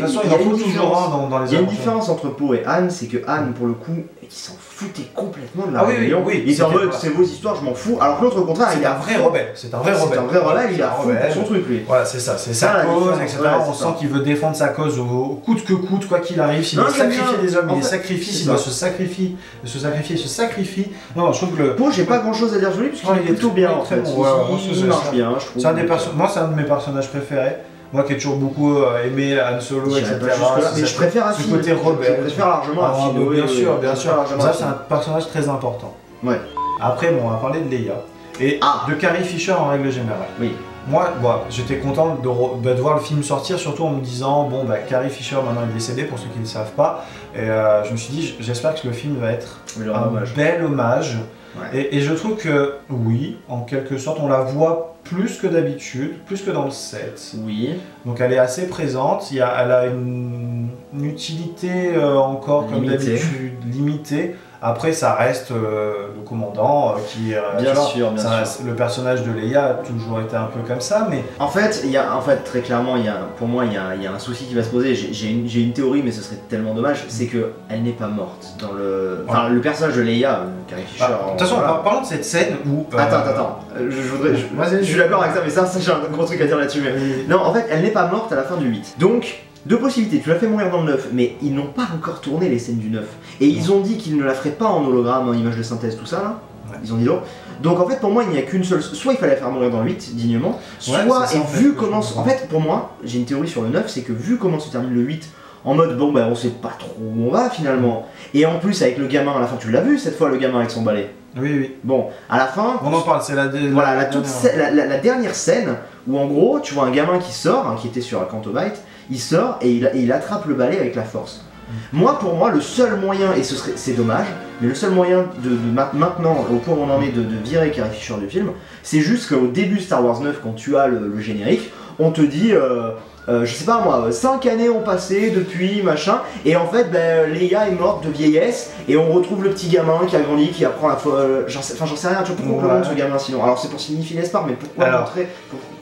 a une différence entre Poe et Han, c'est que Han, pour le coup, il s'en foutait complètement de la rébellion. Il était en mode, c'est vos histoires, je m'en fous. Alors que l'autre, au contraire, il est un vrai rebelle.
C'est un vrai rebelle,
il a fou pour son truc, lui.
Voilà, c'est ça, c'est sa cause, etc. On sent qu'il veut défendre sa cause au coûte que coûte, quoi qu'il arrive. S'il doit sacrifier des hommes, il les sacrifie. S'il doit se sacrifier, il se sacrifie. Non, je trouve que le...
Poe, j'ai pas grand chose à dire sur lui, parce qu'il est plutôt bien, en fait. Il marche bien, je trouve.
Moi, c'est un de mes personnages préférés. Moi qui ai toujours beaucoup aimé Han Solo, etc.
Mais je préfère
ce côté rebelle.
Je préfère largement Finn.
Bien sûr. Ça, c'est un personnage très important.
Ouais.
Après, bon, on va parler de Leia. Et de Carrie Fisher en règle générale.
Oui.
Moi, j'étais content de voir le film sortir, surtout en me disant, bon, Carrie Fisher maintenant est décédée, pour ceux qui ne le savent pas. Et je me suis dit, j'espère que le film va être un bel hommage. Ouais. Et je trouve que, oui, en quelque sorte, on la voit plus que d'habitude, plus que dans le 7.
Oui.
Donc elle est assez présente, elle a une utilité encore, comme d'habitude, limitée. Après, ça reste le commandant qui
bien sûr.
Le personnage de Leia a toujours été un peu comme ça, mais
en fait, très clairement, pour moi, il y a un souci qui va se poser. J'ai une théorie, mais ce serait tellement dommage, c'est que elle n'est pas morte dans le. Enfin, le personnage de Leia, Carrie Fisher.
De toute façon, parlons de cette scène où.
Attends. Je suis d'accord avec ça, mais ça j'ai un gros truc à dire là-dessus. Non, en fait, elle n'est pas morte à la fin du 8. Donc. Deux possibilités, tu l'as fait mourir dans le 9, mais ils n'ont pas encore tourné les scènes du 9. Et ils ont dit qu'ils ne la feraient pas en hologramme, en image de synthèse, tout ça là. Ouais. Ils ont dit non. Donc en fait pour moi il n'y a qu'une seule... Soit il fallait la faire mourir dans le 8, dignement, soit, vu comment... En fait pour moi, j'ai une théorie sur le 9, c'est que vu comment se termine le 8, en mode bon bah on sait pas trop où on va finalement. Et en plus avec le gamin à la fin, tu l'as vu cette fois le gamin avec son balai.
Oui.
Bon, à la fin...
On en parle, c'est la
dernière scène où en gros tu vois un gamin qui sort, qui était sur Cantobite, il sort et il attrape le balai avec la force. Pour moi, le seul moyen, et c'est dommage, mais le seul moyen maintenant, au point où on en est, de virer Carrie Fisher du film, c'est juste qu'au début Star Wars 9, quand tu as le générique, on te dit, je sais pas moi, 5 années ont passé depuis, machin, et en fait, Leia est morte de vieillesse, et on retrouve le petit gamin qui a grandi, qui apprend la j'en sais rien, tu vois, pourquoi on montre ce gamin sinon? Alors c'est pour signifier l'espoir, mais pourquoi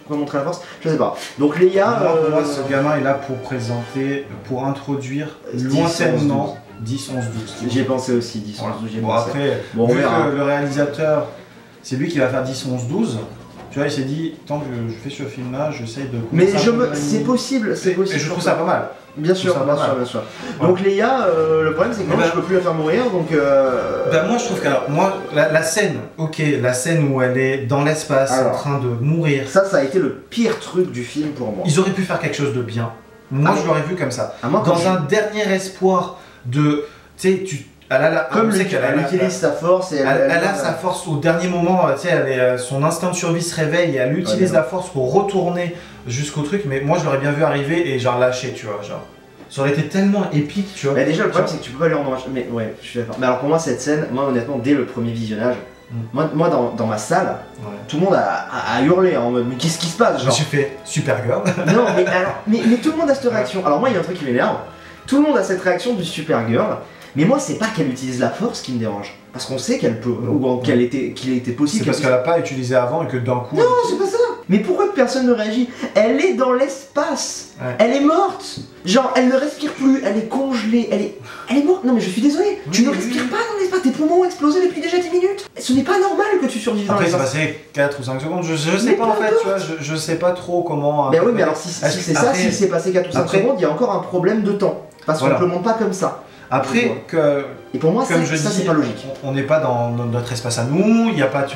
montrer la force? Je sais pas. Donc Leia...
Pour moi, ce gamin est là pour introduire lointainement 10, 11, 12.
J'y ai pensé aussi, 10, 11, 12,
Bon après, vu que le réalisateur, c'est lui qui va faire 10, 11, 12, tu vois, il s'est dit, tant que je fais ce film-là, j'essaye de...
Mais c'est possible. Et
je trouve ça pas mal.
Bien sûr. Donc Leia, le problème c'est que moi je peux plus la faire mourir, donc...
moi je trouve que, la scène, la scène où elle est dans l'espace en train de mourir...
Ça a été le pire truc du film pour moi.
Ils auraient pu faire quelque chose de bien. Moi je l'aurais vu comme ça. Dans un dernier espoir de... Tu sais,
comme elle utilise sa force et
elle a sa force au dernier moment, tu sais, son instinct de survie se réveille et elle utilise la force pour retourner jusqu'au truc, mais moi je l'aurais bien vu arriver et genre lâcher, tu vois, genre. Ça aurait été tellement épique, tu vois.
Mais déjà le problème c'est que tu peux pas lui rendre hommage. Mais ouais, je suis d'accord. Mais alors pour moi cette scène, honnêtement dès le premier visionnage, moi dans ma salle, tout le monde a hurlé en mode mais qu'est-ce qui se passe genre.
J'ai fait Supergirl.
Non mais tout le monde a cette réaction. Alors moi il y a un truc qui m'énerve. Tout le monde a cette réaction du Supergirl. Mais moi, c'est pas qu'elle utilise la force qui me dérange. Parce qu'on sait qu'elle peut, ou qu'il était possible.
C'est parce qu'elle a pas utilisé avant et que d'un coup.
Non, c'est pas ça. Mais pourquoi personne ne réagit? Elle est dans l'espace. Elle est morte. Genre, elle ne respire plus. Elle est congelée. Elle est morte. Non, mais je suis désolé. Tu ne respires pas dans l'espace. Tes poumons ont explosé depuis déjà 10 minutes. Ce n'est pas normal que tu survives dans l'espace.
Après, c'est passé 4 ou 5 secondes. Je sais pas en fait. Tu vois, je sais pas trop comment.
Mais oui, mais alors si c'est ça, si c'est passé 4 ou 5 secondes, il y a encore un problème de temps. Parce qu'on ne le montre pas comme ça.
Après,
et pour moi, ça c'est pas logique.
On n'est pas dans notre espace à nous, il y a pas,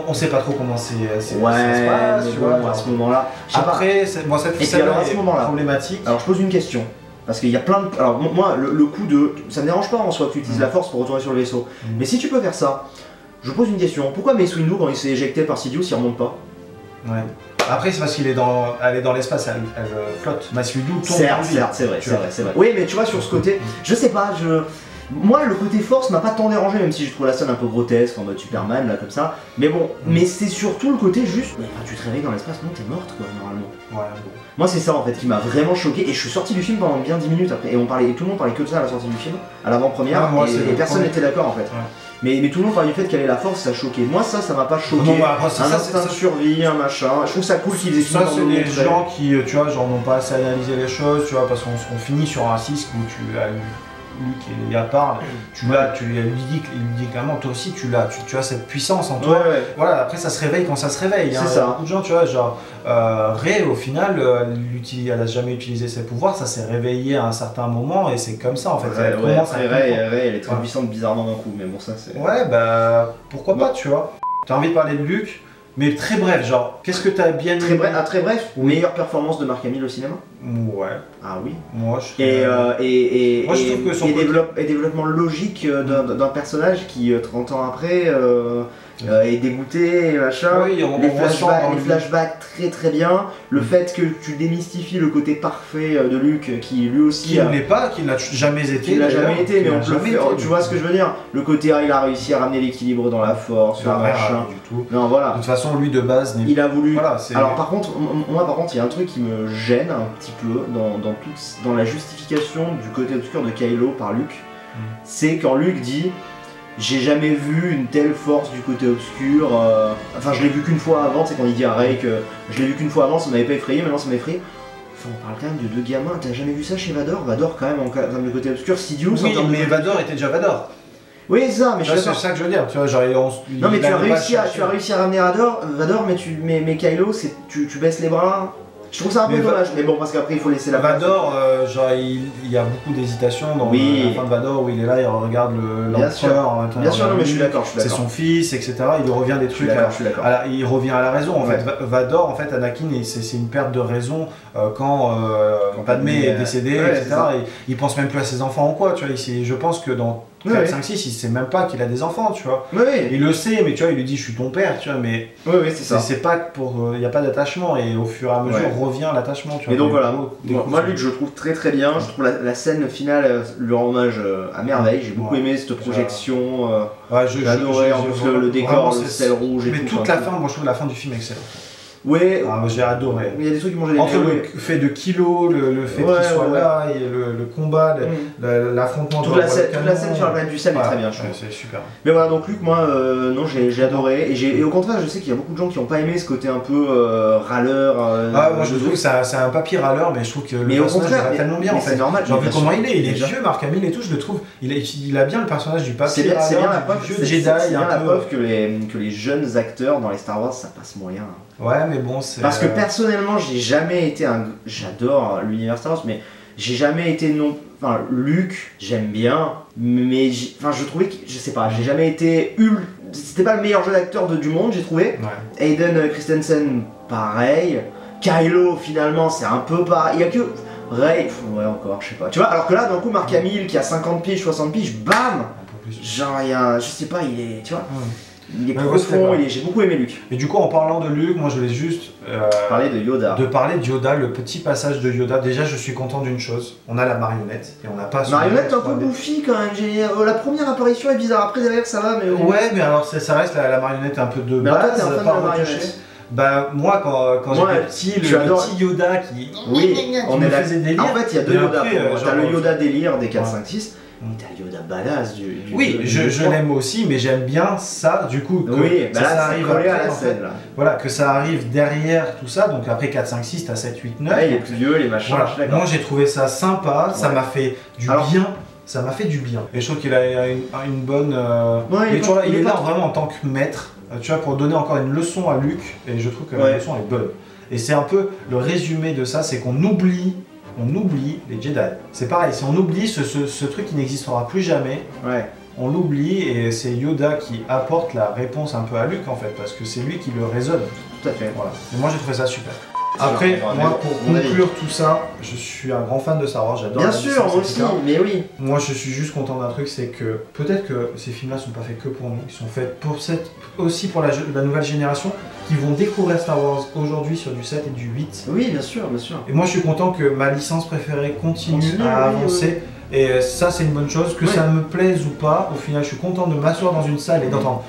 on sait pas trop comment ça se passe, tu vois.
À ce moment-là.
Après, cette scène est problématique.
Alors je pose une question. Parce qu'il y a plein de... Alors moi, le coup de... Ça me dérange pas en soi que tu utilises la force pour retourner sur le vaisseau. Mais si tu peux faire ça, je pose une question. Pourquoi Mace Windu, quand il s'est éjecté par Sidious, il remonte pas?
Ouais. Après, c'est parce qu'elle est dans l'espace, elle flotte. Mace Windu tombe.
Certes, c'est vrai. Oui, mais tu vois, sur ce côté, je sais pas, moi, le côté force m'a pas tant dérangé, même si je trouve la scène un peu grotesque, en mode Superman, là, comme ça. Mais bon, mais c'est surtout le côté juste... tu te réveilles dans l'espace, non, t'es morte, quoi, normalement.
Ouais, bon.
Moi, c'est ça, en fait, qui m'a vraiment choqué. Et je suis sorti du film pendant bien 10 minutes après. Et tout le monde parlait que de ça à la sortie du film, à l'avant-première, et personne n'était d'accord, en fait. Ouais. Mais tout le monde parlait du fait qu'elle ait la force, ça choquait. Moi, ça m'a pas choqué. Un instinct de survie, un machin. Je trouve ça cool qu'ils aient
ça, c'est des gens qui, tu vois, genre, n'ont pas assez analysé les choses, tu vois, parce qu'on finit sur un 6 où tu as Luke et Leia parlent, tu lui dis clairement, toi aussi tu as cette puissance en toi. Voilà, après ça se réveille quand ça se réveille.
C'est ça.
Beaucoup de gens, tu vois, genre Rey au final, elle a jamais utilisé ses pouvoirs, ça s'est réveillé à un certain moment et c'est comme ça en fait.
Rey, elle est très puissante bizarrement d'un coup, mais bon ça c'est...
Ouais, bah pourquoi pas, tu vois. T'as envie de parler de Luke, mais très bref, genre, qu'est-ce que t'as bien aimé?
Très bref, meilleure performance de Mark Hamill au cinéma?
Ouais.
Ah oui.
Moi, je
trouve que développement logique d'un personnage qui, 30 ans après, est dégoûté, machin.
Oui,
les flashbacks très bien. Le fait que tu démystifies le côté parfait de Luke, qui lui aussi...
Qui n'a jamais été.
Il n'a jamais été, mais on peut le faire. Tu vois ce que je veux dire? Le côté, il a réussi à ramener l'équilibre dans la force, machin.
Du tout.
Non, voilà.
De toute façon, lui de base...
Il a voulu... Voilà, alors par contre, il y a un truc qui me gêne un petit peu dans la justification du côté obscur de Kylo par Luke. c'est quand Luke dit j'ai jamais vu une telle force du côté obscur. Enfin, je l'ai vu qu'une fois avant, c'est quand il dit à Rey que je l'ai vu qu'une fois avant, ça m'avait pas effrayé, maintenant ça m'a effrayé. Enfin, on parle quand même de deux gamins, t'as jamais vu ça chez Vador? Vador, quand même, en termes de côté obscur, Sidious.
Oui, mais Vador était déjà Vador.
Oui, c'est ça, mais
c'est ça que je veux dire. Tu vois, genre,
non, mais tu as réussi à ramener Vador, mais Kylo, tu baisses les bras. Je trouve ça un peu dommage, mais bon, parce qu'après il faut laisser la place.
Vador, genre il y a beaucoup d'hésitation dans la fin de Vador où il est là, il regarde l'empereur.
Bien sûr, non, mais je suis d'accord.
C'est son fils, etc. Il revient des trucs. Il revient à la raison. En fait, Vador, en fait, Anakin, c'est une perte de raison quand Padmé est décédé, etc. Il pense même plus à ses enfants ou quoi. Tu vois, je pense que dans 4, 5, 6, il sait même pas qu'il a des enfants, tu vois. Il le sait, mais tu vois, il lui dit je suis ton père, tu vois, mais
c'est ça.
C'est pas pour. Il n'y a pas d'attachement, et au fur et à mesure revient l'attachement, tu vois.
Et donc voilà, moi Luke, je le trouve très très bien. Je trouve la scène finale lui rend hommage à merveille. J'ai beaucoup aimé cette projection. J'ai adoré en plus le décor, le ciel rouge et tout.
Mais toute la fin, moi je trouve la fin du film excellente.
Ouais,
j'ai adoré.
Il y a des trucs qui m'ont gêné.
Entre le fait de Kilo, le fait qu'il soit là, et le combat, l'affrontement.
Toute la scène sur la planète du sel est très bien, je trouve.
C'est super.
Mais voilà, donc Luke, moi, non, j'ai adoré. Et au contraire, je sais qu'il y a beaucoup de gens qui n'ont pas aimé ce côté un peu râleur.
Moi je trouve que c'est un papier râleur, mais je trouve que le personnage va tellement bien en fait.
C'est normal.
J'ai vu comment il est vieux, Mark Hamill et tout, je le trouve. Il a bien le personnage du papier râleur.
C'est bien la preuve
Jedi.
C'est bien la preuve que les jeunes acteurs dans les Star Wars, ça passe moyen.
Ouais, mais bon, c'est.
Parce que personnellement, j'ai jamais été un. J'adore l'univers Star Wars, mais j'ai jamais été non. Enfin, Luke, j'aime bien, mais je trouvais que. Je sais pas, j'ai jamais été. C'était pas le meilleur jeu d'acteur du monde, j'ai trouvé. Hayden Christensen, pareil. Kylo, finalement, c'est un peu pareil. Il y a que. Rey, encore, je sais pas. Tu vois, alors que là, d'un coup, Mark Hamill qui a 50 piges, 60 piges, bam! Genre, il y a. Je sais pas, il est. Tu vois? Il est profond, j'ai beaucoup aimé Luke.
Et du coup, en parlant de Luke, moi je voulais juste
parler de Yoda.
Le petit passage de Yoda. Déjà, je suis content d'une chose, on a la marionnette et on n'a pas.
Marionnette un peu bouffi quand même. La première apparition est bizarre. Après derrière ça va, mais.
Ouais, mais alors ça reste la marionnette un peu de base.
Pas marionnette.
Bah moi quand j'étais petit, le petit Yoda qui.
Oui, on est
faisait délire.
En fait, il y a deux Yoda. T'as le Yoda délire des 4, 5, 6. T'as le Yoda badass du
oui, je l'aime aussi, mais j'aime bien ça, du coup, que ça arrive
après, à la scène, là.
Voilà, que ça arrive derrière tout ça, donc après 4, 5, 6, t'as 7, 8, 9.
Ouais, les plus vieux, les machins,
voilà. Moi j'ai trouvé ça sympa, ça m'a fait du bien. Ça m'a fait du bien. Et je trouve qu'il a une bonne. Il est là vraiment en tant que maître, tu vois, pour donner encore une leçon à Luke, et je trouve que la leçon est bonne. Et c'est un peu le résumé de ça, c'est qu'on oublie les Jedi. C'est pareil, si on oublie ce truc qui n'existera plus jamais, on l'oublie et c'est Yoda qui apporte la réponse un peu à Luke en fait, parce que c'est lui qui le raisonne.
Tout à fait.
Voilà. Et moi j'ai trouvé ça super. Après, moi pour conclure tout ça, je suis un grand fan de Star Wars, j'adore.
Bien sûr, moi aussi, mais oui.
Moi je suis juste content d'un truc, c'est que peut-être que ces films-là sont pas faits que pour nous, ils sont faits aussi pour la nouvelle génération qui vont découvrir Star Wars aujourd'hui sur du 7 et du 8.
Oui, bien sûr, bien sûr.
Et moi je suis content que ma licence préférée continue à avancer. Et ça c'est une bonne chose, que ça me plaise ou pas, au final je suis content de m'asseoir dans une salle et d'entendre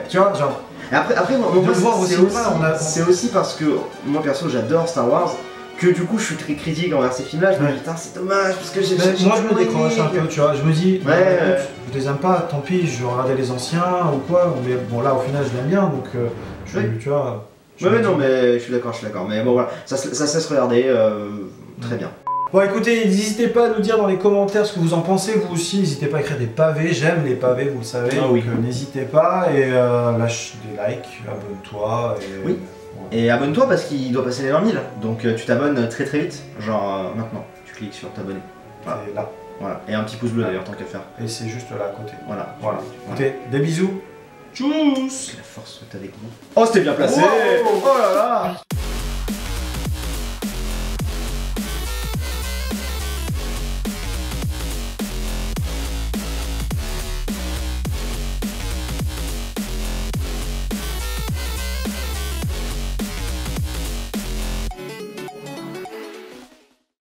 tu vois, genre.
Après moi c'est aussi parce que moi perso j'adore Star Wars, que du coup je suis très critique envers ces films là, je me dis putain c'est dommage parce que
moi je me décroche un peu, tu vois, je me dis écoute, je les aime pas, tant pis, je vais regarder les anciens ou quoi, mais bon là au final je l'aime bien donc tu vois.
Non mais je suis d'accord, mais bon voilà, ça se laisse regarder très bien.
Bon écoutez, n'hésitez pas à nous dire dans les commentaires ce que vous en pensez, vous aussi, n'hésitez pas à écrire des pavés, j'aime les pavés, vous le savez, donc n'hésitez pas, et lâche des likes, abonne-toi,
et abonne-toi parce qu'il doit passer les 20 000, donc tu t'abonnes très très vite, genre maintenant, tu cliques sur t'abonner.
Voilà. Et là.
Voilà, et un petit pouce bleu d'ailleurs, tant qu'à faire.
Et c'est juste là à côté.
Voilà.
Écoutez, des bisous. Tchuss.
La force soit avec vous. Oh c'était bien placé.
Oh là là.